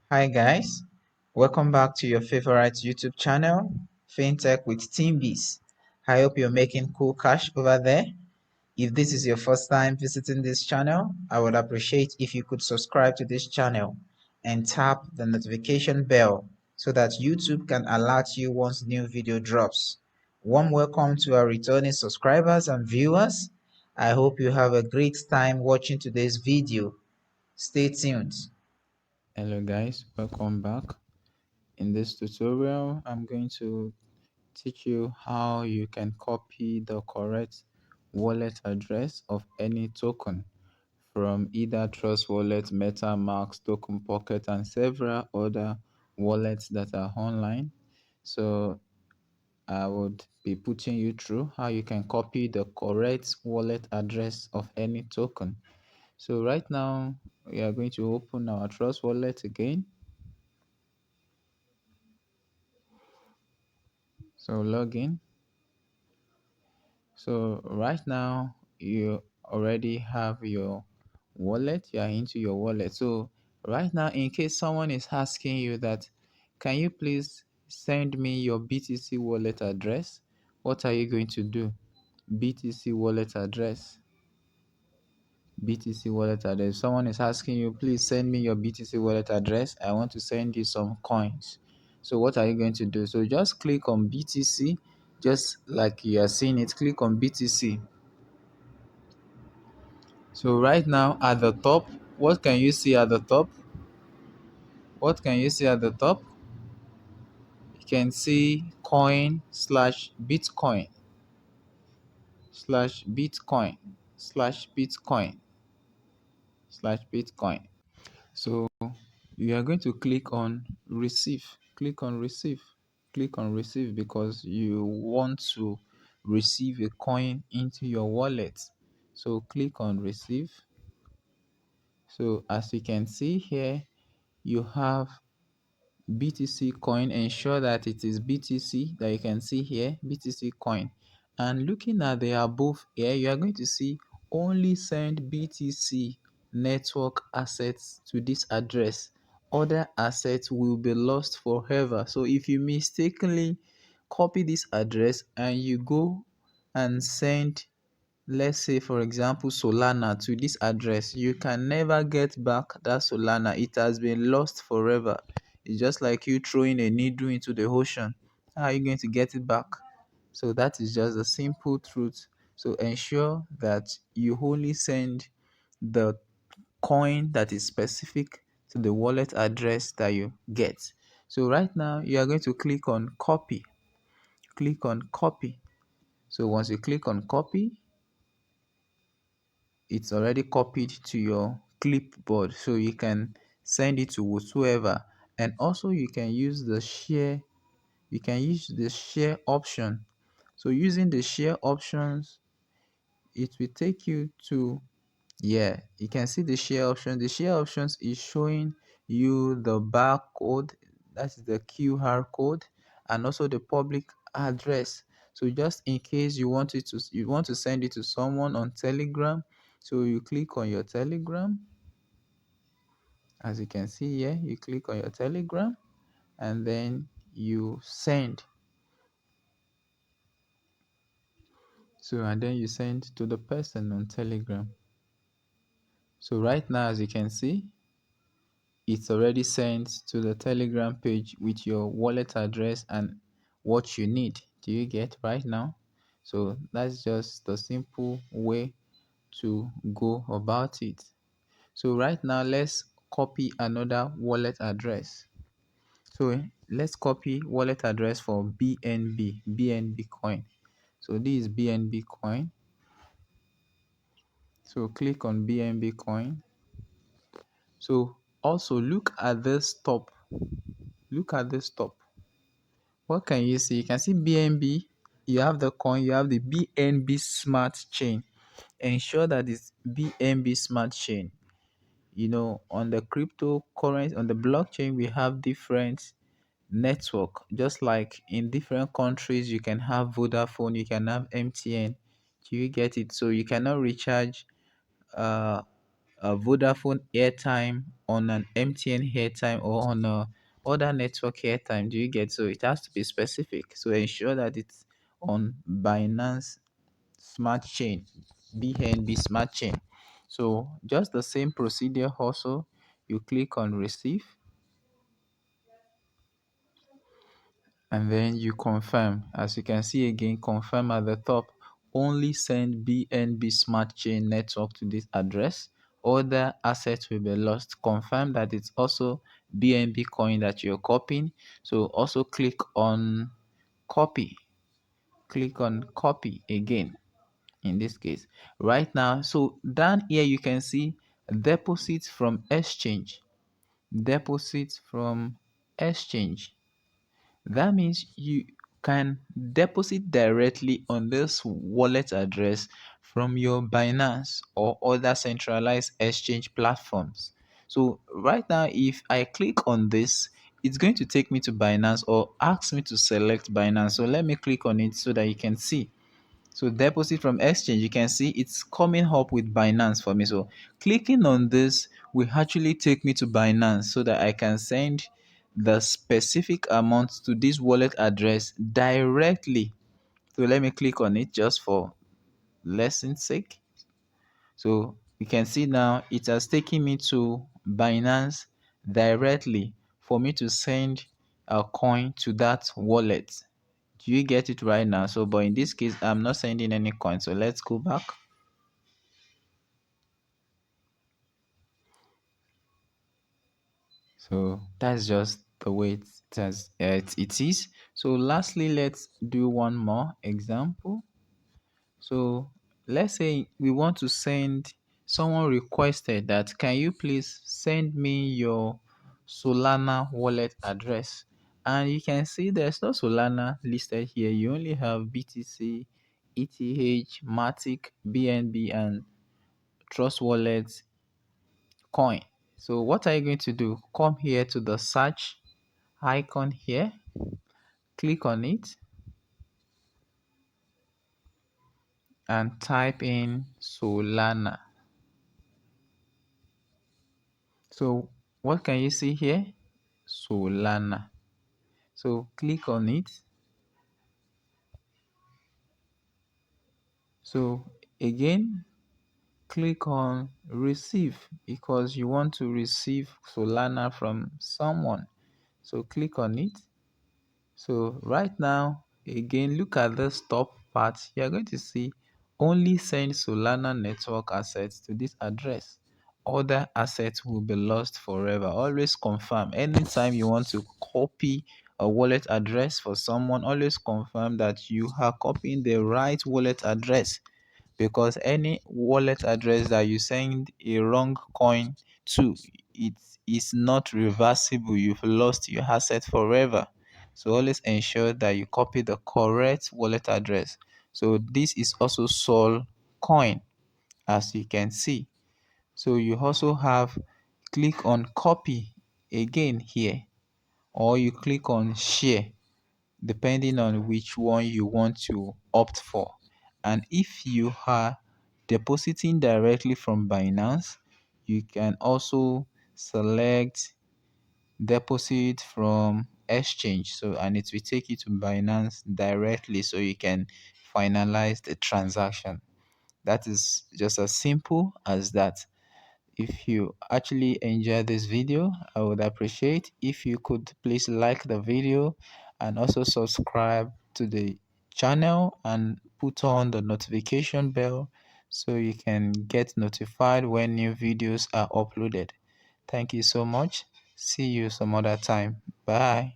Hi guys, welcome back to your favorite YouTube channel, FinTech with Team Bees. I hope you're making cool cash over there. If this is your first time visiting this channel, I would appreciate if you could subscribe to this channel and tap the notification bell so that YouTube can alert you once new video drops. Warm welcome to our returning subscribers and viewers. I hope you have a great time watching today's video. Stay tuned. Hello guys, welcome back. In this tutorial, I'm going to teach you how you can copy the correct wallet address of any token from either Trust Wallet, MetaMask, Token Pocket, and several other wallets that are online. So I would be putting you through how you can copy the correct wallet address of any token. So right now, we are going to open our Trust Wallet again. So log in. So right now you already have your wallet, you are into your wallet. So right now, in case someone is asking you that, can you please send me your BTC wallet address? What are you going to do? BTC wallet address. BTC wallet address. Someone is asking you, please send me your BTC wallet address. I want to send you some coins. So what are you going to do? So just click on BTC, just like you are seeing it, click on BTC. So right now at the top, what can you see at the top? What can you see at the top? You can see coin slash Bitcoin slash Bitcoin slash Bitcoin slash Bitcoin. So you are going to click on receive. Click on receive. Click on receive because you want to receive a coin into your wallet. So click on receive. So as you can see here, you have BTC coin. Ensure that it is BTC that you can see here, BTC coin. And looking at the above here, you are going to see only send BTC network assets to this address. Other assets will be lost forever. So if you mistakenly copy this address and you go and send, let's say for example, Solana to this address, you can never get back that Solana. It has been lost forever. It's just like you throwing a needle into the ocean. How are you going to get it back? So that is just the simple truth. So ensure that you only send the coin that is specific to the wallet address that you get. So right now you are going to click on copy. Click on copy. So once you click on copy, it's already copied to your clipboard, so you can send it to whosoever. And also you can use the share option. So using the share options, it will take you to, yeah, you can see the share option. The share options is showing you the barcode, that's the QR code, and also the public address. So just in case you want to send it to someone on Telegram, so you click on your Telegram. As you can see here, you click on your Telegram and then you send. So and then you send to the person on Telegram. So right now, as you can see, it's already sent to the Telegram page with your wallet address and what you need. Do you get right now? So that's just the simple way to go about it. So right now, let's copy another wallet address. So let's copy wallet address for BNB coin. So this is BNB coin. So click on BNB coin. So also look at this top. Look at this top. What can you see? You can see BNB. You have the coin. You have the BNB smart chain. Ensure that it's BNB smart chain. You know, on the cryptocurrency, on the blockchain, we have different network. Just like in different countries, you can have Vodafone, you can have MTN. Do you get it? So you cannot recharge uh a Vodafone airtime on an MTN airtime or on a other network airtime. Do you get? So it has to be specific. So ensure that it's on Binance Smart Chain, BNB Smart Chain. So just the same procedure also, you click on receive and then you confirm. As you can see again, confirm at the top. Only send BNB Smart Chain network to this address. Other assets will be lost. Confirm that it's also BNB coin that you're copying. So also click on copy. Click on copy again in this case right now. So down here you can see deposits from exchange. Deposits from exchange. That means you can deposit directly on this wallet address from your Binance or other centralized exchange platforms. So right now, if I click on this, it's going to take me to Binance or ask me to select Binance. So let me click on it so that you can see. So deposit from exchange, you can see it's coming up with Binance for me. So clicking on this will actually take me to Binance so that I can send the specific amount to this wallet address directly. So let me click on it just for lesson's sake. So you can see now it has taken me to Binance directly for me to send a coin to that wallet. Do you get it right now? So, but in this case, I'm not sending any coin. So let's go back. So that's just the way it is. So lastly, let's do one more example. So let's say we want to send, someone requested that, can you please send me your Solana wallet address? And you can see there's no Solana listed here. You only have BTC, ETH, Matic, BNB, and Trust Wallet coin. So what are you going to do? Come here to the search icon here, click on it, and type in Solana. So what can you see here? Solana. So click on it. So again, click on receive because you want to receive Solana from someone. So click on it. So right now, again, look at this top part. You're going to see only send Solana network assets to this address. Other assets will be lost forever. Always confirm. Anytime you want to copy a wallet address for someone, always confirm that you are copying the right wallet address, because any wallet address that you send a wrong coin to, it is not reversible. You've lost your asset forever. So always ensure that you copy the correct wallet address. So this is also Sol coin, as you can see. So you also have, click on copy again here, or you click on share depending on which one you want to opt for. And if you are depositing directly from Binance, you can also select deposit from exchange. So, and it will take you to Binance directly so you can finalize the transaction. That is just as simple as that. If you actually enjoy this video, I would appreciate if you could please like the video and also subscribe to the channel and put on the notification bell so you can get notified when new videos are uploaded. Thank you so much. See you some other time. Bye.